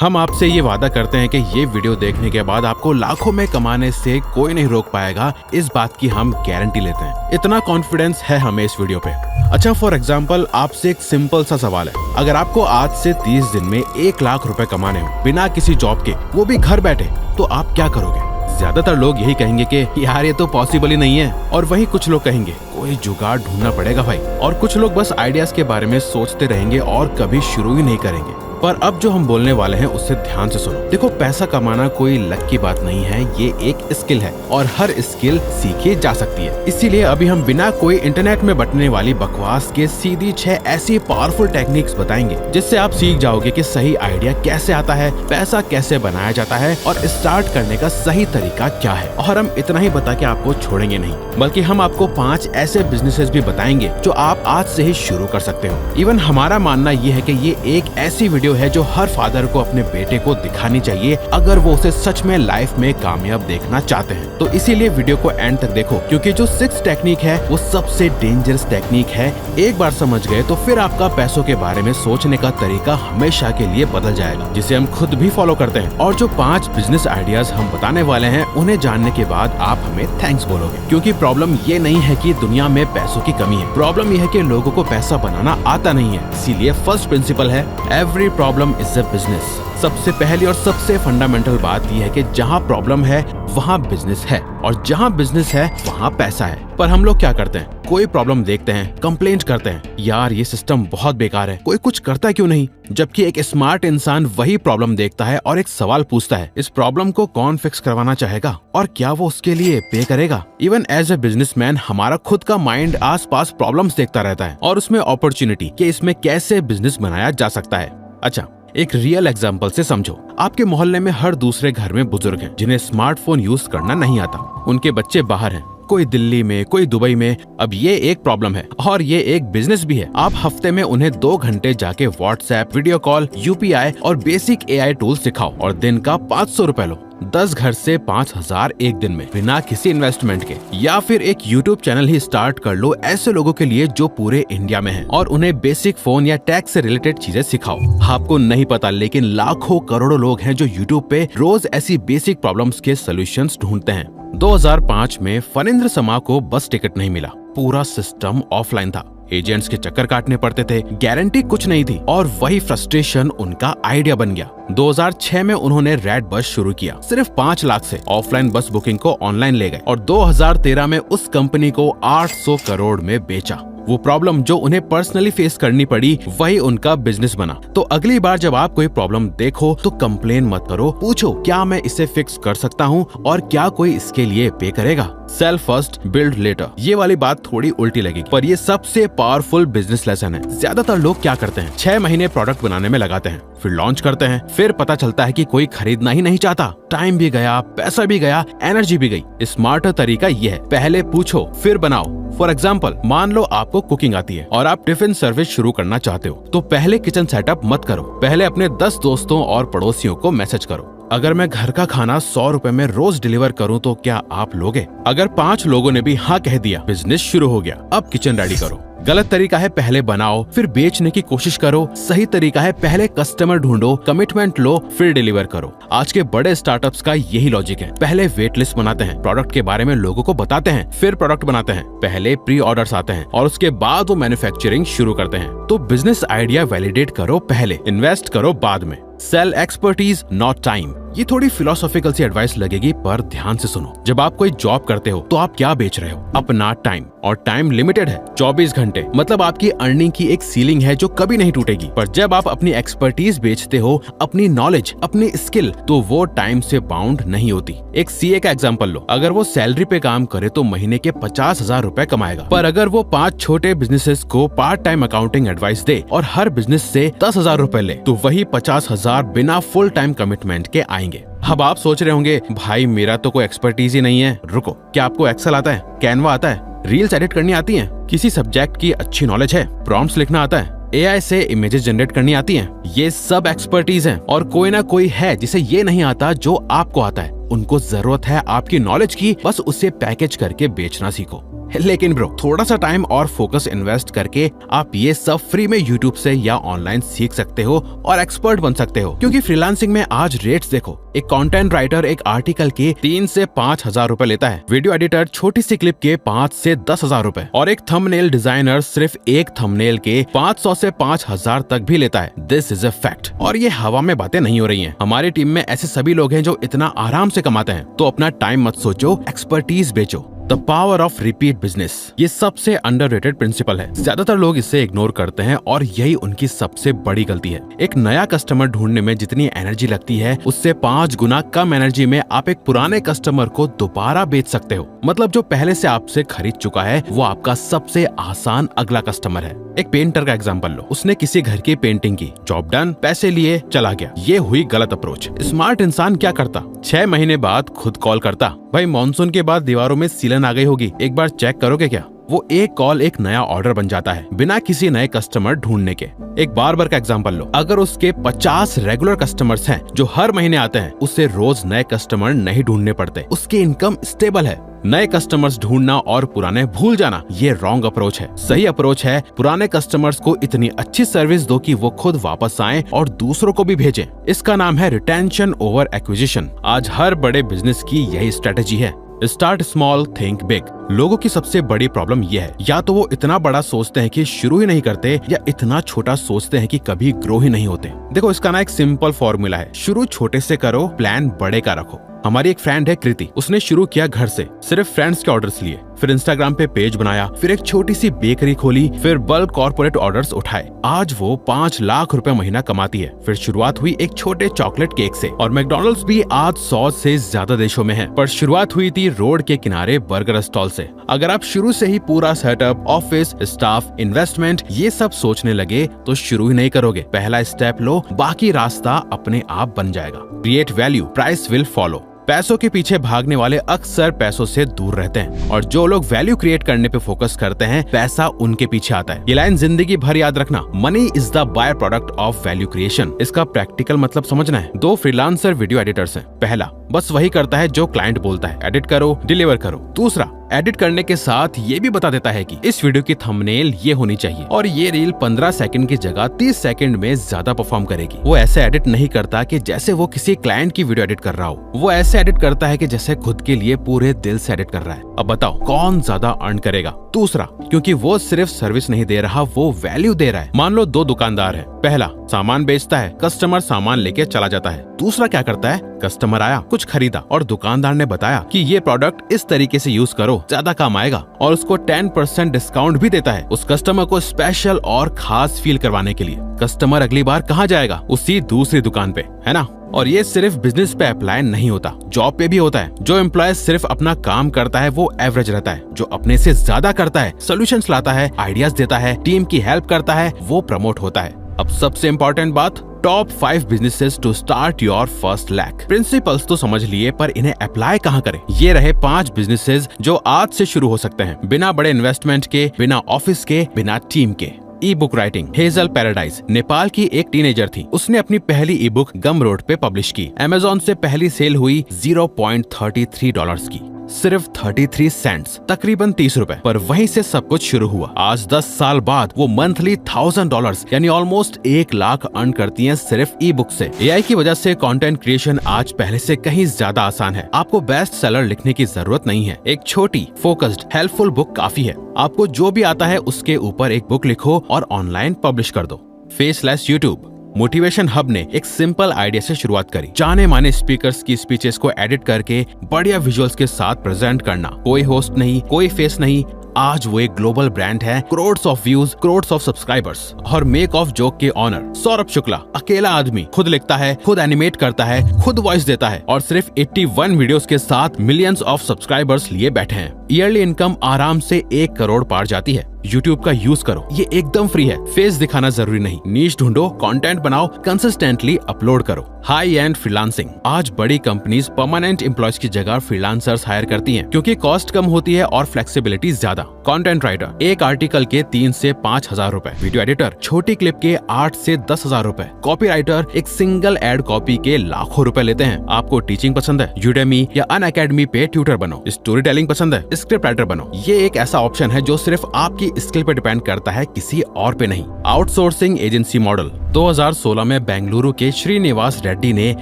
हम आपसे ये वादा करते हैं कि ये वीडियो देखने के बाद आपको लाखों में कमाने से कोई नहीं रोक पाएगा, इस बात की हम गारंटी लेते हैं। इतना कॉन्फिडेंस है हमें इस वीडियो पे। अच्छा, फॉर एग्जाम्पल आपसे एक सिंपल सा सवाल है, अगर आपको आज से 30 दिन में 1 लाख रुपए कमाने हो बिना किसी जॉब के, वो भी घर बैठे, तो आप क्या करोगे? ज्यादातर लोग यही कहेंगे कि यार ये तो पॉसिबल ही नहीं है, और वहीं कुछ लोग कहेंगे कोई जुगाड़ ढूंढना पड़ेगा भाई, और कुछ लोग बस आइडियाज के बारे में सोचते रहेंगे और कभी शुरू ही नहीं करेंगे। पर अब जो हम बोलने वाले हैं उससे ध्यान से सुनो। देखो, पैसा कमाना कोई लक की बात नहीं है, ये एक स्किल है और हर स्किल सीखी जा सकती है। इसीलिए अभी हम बिना कोई इंटरनेट में बटने वाली बकवास के सीधी 6 ऐसी पावरफुल टेक्निक्स बताएंगे जिससे आप सीख जाओगे कि सही आइडिया कैसे आता है, पैसा कैसे बनाया जाता है और स्टार्ट करने का सही तरीका क्या है। और हम इतना ही बता के आपको छोड़ेंगे नहीं, बल्कि हम आपको 5 ऐसे बिजनेसेस भी बताएंगे जो आप आज से ही शुरू कर सकते हो। इवन हमारा मानना ये है कि ये एक ऐसी वीडियो है जो हर फादर को अपने बेटे को दिखानी चाहिए अगर वो उसे सच में लाइफ में कामयाब देखना चाहते हैं। तो इसीलिए वीडियो को एंड तक देखो, क्योंकि जो 6th टेक्निक है वो सबसे डेंजरस टेक्निक है। एक बार समझ गए तो फिर आपका पैसों के बारे में सोचने का तरीका हमेशा के लिए बदल जाएगा, जिसे हम खुद भी फॉलो करते हैं। और जो 5 बिजनेस आइडियाज हम बताने वाले हैं, उन्हें जानने के बाद आप हमें थैंक्स बोलोगे, क्योंकि प्रॉब्लम ये नहीं है कि दुनिया में पैसों की कमी है, प्रॉब्लम ये है कि लोगों को पैसा बनाना आता नहीं है। इसीलिए फर्स्ट प्रिंसिपल है, every problem is a business. सबसे पहली और सबसे फंडामेंटल बात यह है कि जहाँ प्रॉब्लम है वहाँ बिजनेस है, और जहाँ बिजनेस है वहाँ पैसा है। पर हम लोग क्या करते हैं, कोई प्रॉब्लम देखते हैं, कंप्लेंट करते हैं, यार ये सिस्टम बहुत बेकार है, कोई कुछ करता क्यों नहीं। जबकि एक स्मार्ट इंसान वही प्रॉब्लम देखता है और एक सवाल पूछता है, इस प्रॉब्लम को कौन फिक्स करवाना चाहेगा और क्या वो उसके लिए पे करेगा। इवन एज ए बिजनेसमैन हमारा खुद का माइंड आसपास प्रॉब्लम्स देखता रहता है और उसमें अपॉर्चुनिटी कि इसमें कैसे बिजनेस बनाया जा सकता है। अच्छा, एक रियल एग्जांपल से समझो। आपके मोहल्ले में हर दूसरे घर में बुजुर्ग हैं जिन्हें स्मार्टफोन यूज करना नहीं आता। उनके बच्चे बाहर हैं, कोई दिल्ली में, कोई दुबई में। अब ये एक प्रॉब्लम है और ये एक बिजनेस भी है। आप हफ्ते में उन्हें 2 घंटे जाके व्हाट्सएप, वीडियो कॉल, UPI और बेसिक AI टूल सिखाओ और दिन का 500 रुपए लो। 10 घर से 5000 एक दिन में, बिना किसी इन्वेस्टमेंट के। या फिर एक YouTube चैनल ही स्टार्ट कर लो ऐसे लोगों के लिए जो पूरे इंडिया में हैं, और उन्हें बेसिक फोन या टैक्स से रिलेटेड चीजें सिखाओ। आपको नहीं पता, लेकिन लाखों करोड़ों लोग हैं जो YouTube पे रोज ऐसी बेसिक प्रॉब्लम्स के सॉल्यूशंस ढूंढते हैं। 2005 में फणींद्र समा को बस टिकट नहीं मिला, पूरा सिस्टम ऑफलाइन था, एजेंट्स के चक्कर काटने पड़ते थे, गारंटी कुछ नहीं थी, और वही फ्रस्ट्रेशन उनका आइडिया बन गया। 2006 में उन्होंने रेड बस शुरू किया, सिर्फ 5 लाख से ऑफलाइन बस बुकिंग को ऑनलाइन ले गए, और 2013 में उस कंपनी को 800 करोड़ में बेचा। वो प्रॉब्लम जो उन्हें पर्सनली फेस करनी पड़ी, वही उनका बिजनेस बना। तो अगली बार जब आप कोई प्रॉब्लम देखो तो कंप्लेन मत करो, पूछो क्या मैं इसे फिक्स कर सकता हूँ और क्या कोई इसके लिए पे करेगा। सेल फर्स्ट, बिल्ड लेटर, ये वाली बात थोड़ी उल्टी लगेगी, पर ये सबसे पावरफुल बिजनेस लेसन है। ज्यादातर लोग क्या करते हैं, 6 महीने प्रोडक्ट बनाने में लगाते हैं, फिर लॉन्च करते हैं, फिर पता चलता है कि कोई खरीदना ही नहीं चाहता। टाइम भी गया, पैसा भी गया, एनर्जी भी गई। स्मार्टर तरीका ये है, पहले पूछो फिर बनाओ। फॉर एग्जाम्पल, मान लो आपको कुकिंग आती है और आप टिफिन सर्विस शुरू करना चाहते हो, तो पहले किचन सेटअप मत करो, पहले अपने 10 दोस्तों और पड़ोसियों को मैसेज करो, अगर मैं घर का खाना 100 रुपए में रोज डिलीवर करूं तो क्या आप लोगे? अगर 5 लोगों ने भी हाँ कह दिया, बिजनेस शुरू हो गया। अब किचन रेडी करो। गलत तरीका है पहले बनाओ फिर बेचने की कोशिश करो, सही तरीका है पहले कस्टमर ढूंढो, कमिटमेंट लो, फिर डिलीवर करो। आज के बड़े स्टार्टअप्स का यही लॉजिक है, पहले वेट लिस्ट बनाते हैं, प्रोडक्ट के बारे में लोगों को बताते हैं, फिर प्रोडक्ट बनाते हैं, पहले प्री ऑर्डर्स आते हैं और उसके बाद वो मैन्युफैक्चरिंग शुरू करते हैं। तो बिजनेस आइडिया वैलिडेट करो पहले, इन्वेस्ट करो बाद में। सेल एक्सपर्टीज नॉट टाइम, ये थोड़ी फिलोसॉफिकल सी एडवाइस लगेगी, पर ध्यान से सुनो। जब आप कोई जॉब करते हो तो आप क्या बेच रहे हो? अपना टाइम, और टाइम लिमिटेड है, 24 घंटे। मतलब आपकी अर्निंग की एक सीलिंग है जो कभी नहीं टूटेगी। पर जब आप अपनी एक्सपर्टीज बेचते हो, अपनी नॉलेज, अपनी स्किल, तो वो टाइम से बाउंड नहीं होती। एक CA का एग्जांपल लो, अगर वो सैलरी पे काम करे तो महीने के 50,000 रुपए कमाएगा, पर अगर वो 5 छोटे बिजनेसेस को पार्ट टाइम अकाउंटिंग एडवाइस दे और हर बिजनेस से 10,000 रुपए ले, तो वही 50,000 बिना फुल टाइम कमिटमेंट के आएंगे। अब आप सोच रहे होंगे, भाई मेरा तो कोई एक्सपर्टीज ही नहीं है। रुको, क्या आपको एक्सेल आता है, कैनवा आता है, रील्स एडिट करनी आती हैं, किसी सब्जेक्ट की अच्छी नॉलेज है, प्रॉम्प्ट्स लिखना आता है, AI से इमेजेस जनरेट करनी आती हैं? ये सब एक्सपर्टीज हैं, और कोई ना कोई है जिसे ये नहीं आता जो आपको आता है। उनको जरूरत है आपकी नॉलेज की, बस उसे पैकेज करके बेचना सीखो। लेकिन ब्रो, थोड़ा सा टाइम और फोकस इन्वेस्ट करके आप ये सब फ्री में यूट्यूब से या ऑनलाइन सीख सकते हो और एक्सपर्ट बन सकते हो। क्योंकि फ्रीलांसिंग में आज रेट्स देखो, एक कंटेंट राइटर एक आर्टिकल के 3 से 5 हजार रुपए लेता है, वीडियो एडिटर छोटी सी क्लिप के 5 से 10 हजार रुपए, और एक थंबनेल डिजाइनर सिर्फ एक थंबनेल के 500 से 5000 तक भी लेता है। This is a fact. और ये हवा में बातें नहीं हो रही हैं। हमारी टीम में ऐसे सभी लोग हैं जो इतना आराम से कमाते हैं। तो अपना टाइम मत सोचो, एक्सपर्टीज बेचो। The power of repeat business, ये सबसे अंडररेटेड प्रिंसिपल है। ज्यादातर लोग इसे इग्नोर करते हैं और यही उनकी सबसे बड़ी गलती है। एक नया कस्टमर ढूंढने में जितनी एनर्जी लगती है, उससे 5 गुना कम एनर्जी में आप एक पुराने कस्टमर को दोबारा बेच सकते हो। मतलब जो पहले से आपसे खरीद चुका है, वो आपका सबसे आसान अगला कस्टमर है। एक पेंटर का एग्जांपल लो, उसने किसी घर की पेंटिंग की, जॉब डन, पैसे लिए, चला गया। ये हुई गलत अप्रोच। स्मार्ट इंसान क्या करता? 6 महीने बाद खुद कॉल करता, भाई मॉनसून के बाद दीवारों में सीलन आ गई होगी, एक बार चेक करोगे क्या? वो एक कॉल एक नया ऑर्डर बन जाता है बिना किसी नए कस्टमर ढूंढने के। एक बार्बर का एग्जांपल लो, अगर उसके 50 रेगुलर कस्टमर्स हैं जो हर महीने आते हैं, उससे रोज नए कस्टमर नहीं ढूंढने पड़ते, उसकी इनकम स्टेबल है। नए कस्टमर्स ढूंढना और पुराने भूल जाना, ये रॉन्ग अप्रोच है। सही अप्रोच है पुराने कस्टमर्स को इतनी अच्छी सर्विस दो कि वो खुद वापस आएं और दूसरों को भी भेजें। इसका नाम है रिटेंशन ओवर एक्विजिशन। आज हर बड़े बिजनेस की यही स्ट्रेटेजी है। Start small, think big. लोगों की सबसे बड़ी प्रॉब्लम यह है, या तो वो इतना बड़ा सोचते हैं कि शुरू ही नहीं करते, या इतना छोटा सोचते हैं कि कभी ग्रो ही नहीं होते। देखो, इसका ना एक सिंपल फॉर्मूला है, शुरू छोटे से करो, प्लान बड़े का रखो। हमारी एक फ्रेंड है कृति, उसने शुरू किया घर से, सिर्फ फ्रेंड्स के ऑर्डर्स लिए, फिर इंस्टाग्राम पे पेज बनाया, फिर एक छोटी सी बेकरी खोली, फिर बल्क कॉर्पोरेट ऑर्डर्स उठाए। आज वो 5 लाख रुपए महीना कमाती है। फिर शुरुआत हुई एक छोटे चॉकलेट केक से, और मैकडॉनल्ड्स भी आज 100 से ज्यादा देशों में है, पर शुरुआत हुई थी रोड के किनारे बर्गर स्टॉल से। अगर आप शुरू से ही पूरा सेटअप, ऑफिस, स्टाफ, इन्वेस्टमेंट ये सब सोचने लगे तो शुरू ही नहीं करोगे। पहला स्टेप लो, बाकी रास्ता अपने आप बन जाएगा। Create value, price will follow. पैसों के पीछे भागने वाले अक्सर पैसों से दूर रहते हैं, और जो लोग वैल्यू क्रिएट करने पे फोकस करते हैं, पैसा उनके पीछे आता है। ये लाइन जिंदगी भर याद रखना, money is the by product of value creation. इसका प्रैक्टिकल मतलब समझना है। 2 फ्रीलांसर वीडियो एडिटर्स हैं। पहला, बस वही करता है जो क्लाइंट बोलता है, एडिट करो, डिलीवर करो। दूसरा, एडिट करने के साथ ये भी बता देता है कि इस वीडियो की थंबनेल ये होनी चाहिए, और ये रील 15 सेकंड की जगह 30 सेकंड में ज्यादा परफॉर्म करेगी। वो ऐसे एडिट नहीं करता कि जैसे वो किसी क्लाइंट की वीडियो एडिट कर रहा हो, वो ऐसे एडिट करता है कि जैसे खुद के लिए पूरे दिल से एडिट कर रहा है। अब बताओ कौन ज्यादा अर्न करेगा? दूसरा, क्योंकि वो सिर्फ सर्विस नहीं दे रहा, वो वैल्यू दे रहा है। मान लो 2 दुकानदार हैं। पहला सामान बेचता है, कस्टमर सामान लेके चला जाता है। दूसरा क्या करता है? कस्टमर आया, कुछ खरीदा, और दुकानदार ने बताया कि ये प्रोडक्ट इस तरीके से यूज करो, ज्यादा काम आएगा, और उसको 10% डिस्काउंट भी देता है उस कस्टमर को स्पेशल और खास फील करवाने के लिए। कस्टमर अगली बार कहाँ जाएगा? उसी दूसरी दुकान पे, है ना? और ये सिर्फ बिजनेस पे अप्लाई नहीं होता, जॉब पे भी होता है। जो एम्प्लॉय सिर्फ अपना काम करता है वो एवरेज रहता है, जो अपने से ज्यादा करता है, सोल्यूशंस लाता है, आइडियाज देता है, टीम की हेल्प करता है, वो प्रमोट होता है। अब सबसे इम्पोर्टेंट बात, top 5 businesses to start your first lakh. Principles तो समझ लिए, पर इन्हें अप्लाई कहाँ करें? ये रहे 5 बिजनेसेस जो आज से शुरू हो सकते हैं, बिना बड़े इन्वेस्टमेंट के, बिना ऑफिस के, बिना टीम के। ई book writing. Hazel paradise Nepal की एक टीनेजर थी, उसने अपनी पहली ई बुक गम रोड पे पब्लिश की। Amazon से पहली सेल हुई $0.33 की, सिर्फ 33 सेंट्स, तकरीबन 30 रुपए, पर वहीं से सब कुछ शुरू हुआ। आज 10 साल बाद वो मंथली $1000 यानी ऑलमोस्ट 1 लाख अर्न करती हैं सिर्फ ई बुक से। AI की वजह से कंटेंट क्रिएशन आज पहले से कहीं ज्यादा आसान है। आपको बेस्ट सेलर लिखने की जरूरत नहीं है, एक छोटी, फोकस्ड, हेल्पफुल बुक काफी है। आपको जो भी आता है उसके ऊपर एक बुक लिखो और ऑनलाइन पब्लिश कर दो। Faceless YouTube. मोटिवेशन हब ने एक सिंपल आइडिया से शुरुआत करी, जाने माने स्पीकर्स की स्पीचेस को एडिट करके बढ़िया विजुअल्स के साथ प्रेजेंट करना। कोई होस्ट नहीं, कोई फेस नहीं, आज वो एक ग्लोबल ब्रांड है, crores of views, crores of subscribers. और मेक ऑफ जोक के ऑनर सौरभ शुक्ला, अकेला आदमी, खुद लिखता है, खुद एनिमेट करता है, खुद वॉइस देता है, और सिर्फ 81 वीडियोस के साथ मिलियंस ऑफ सब्सक्राइबर्स लिए बैठे हैं। ईयरली इनकम आराम से 1 करोड़ पार जाती है। यूट्यूब का यूज करो, ये एकदम फ्री है। फेस दिखाना जरूरी नहीं, नीश ढूंढो, कंटेंट बनाओ, कंसिस्टेंटली अपलोड करो। High and freelancing. आज बड़ी कंपनीज परमानेंट एम्प्लॉयज की जगह फ्रीलांसर्स हायर करती हैं क्योंकि कॉस्ट कम होती है और फ्लेक्सिबिलिटी ज्यादा। कंटेंट राइटर, एक आर्टिकल के 3 से 5,000 रुपए। वीडियो एडिटर, छोटी क्लिप के 8 से 10,000 रुपए। कॉपी राइटर, एक सिंगल एड कॉपी के लाखों रुपए लेते हैं। आपको टीचिंग पसंद है, यूडेमी या अनअकैडमी पे ट्यूटर बनो। स्टोरी टेलिंग पसंद है, स्क्रिप्ट राइटर बनो। ये एक ऐसा ऑप्शन है जो सिर्फ आपकी स्किल पे डिपेंड करता है, किसी और पे नहीं। Outsourcing agency model. 2016 में बेंगलुरु के श्रीनिवास रेड्डी ने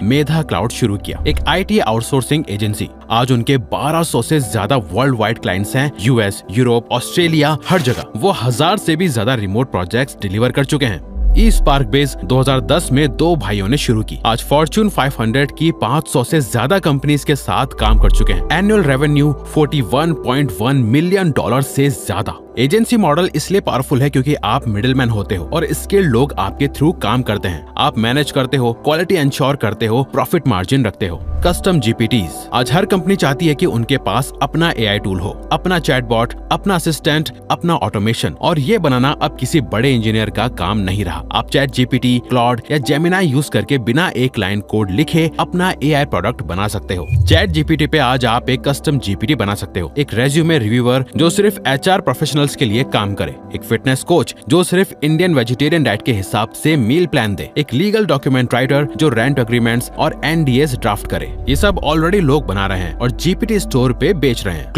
मेधा क्लाउड शुरू किया, एक IT आउटसोर्सिंग एजेंसी। आज उनके 1200 से ज्यादा वर्ल्ड वाइड क्लाइंट्स हैं। US, यूरोप, ऑस्ट्रेलिया, हर जगह वो 1000 से भी ज्यादा रिमोट प्रोजेक्ट्स डिलीवर कर चुके हैं। स्पार्क बेस 2010 में 2 भाइयों ने शुरू की। आज फॉर्च्यून 500 की 500 से ज्यादा कंपनीज के साथ काम कर चुके हैं। एनुअल रेवेन्यू $41.1 मिलियन से ज्यादा। एजेंसी मॉडल इसलिए पावरफुल है क्योंकि आप मिडिलमैन होते हो और स्किल्ड लोग आपके थ्रू काम करते हैं। आप मैनेज करते हो, क्वालिटी इंश्योर करते हो, प्रॉफिट मार्जिन रखते हो। Custom GPTs। आज हर कंपनी चाहती है कि उनके पास अपना AI टूल हो, अपना चैटबॉट, अपना असिस्टेंट, अपना ऑटोमेशन। और ये बनाना अब किसी बड़े इंजीनियर का काम नहीं रहा। आप चैट GPT, क्लॉड या जेमिनाई यूज करके बिना एक लाइन कोड लिखे अपना AI प्रोडक्ट बना सकते हो। चैट GPT पे आज आप एक कस्टम GPT बना सकते हो। एक रेज्यूमे रिव्यूअर जो सिर्फ HR प्रोफेशनल्स के लिए काम करे। एक फिटनेस कोच जो सिर्फ इंडियन वेजिटेरियन डाइट के हिसाब से मील प्लान दे। एक लीगल डॉक्यूमेंट राइटर जो रेंट एग्रीमेंट्स और NDAs ड्राफ्ट करे। ये सब ऑलरेडी लोग बना रहे हैं और GPT स्टोर पे बेच रहे हैं।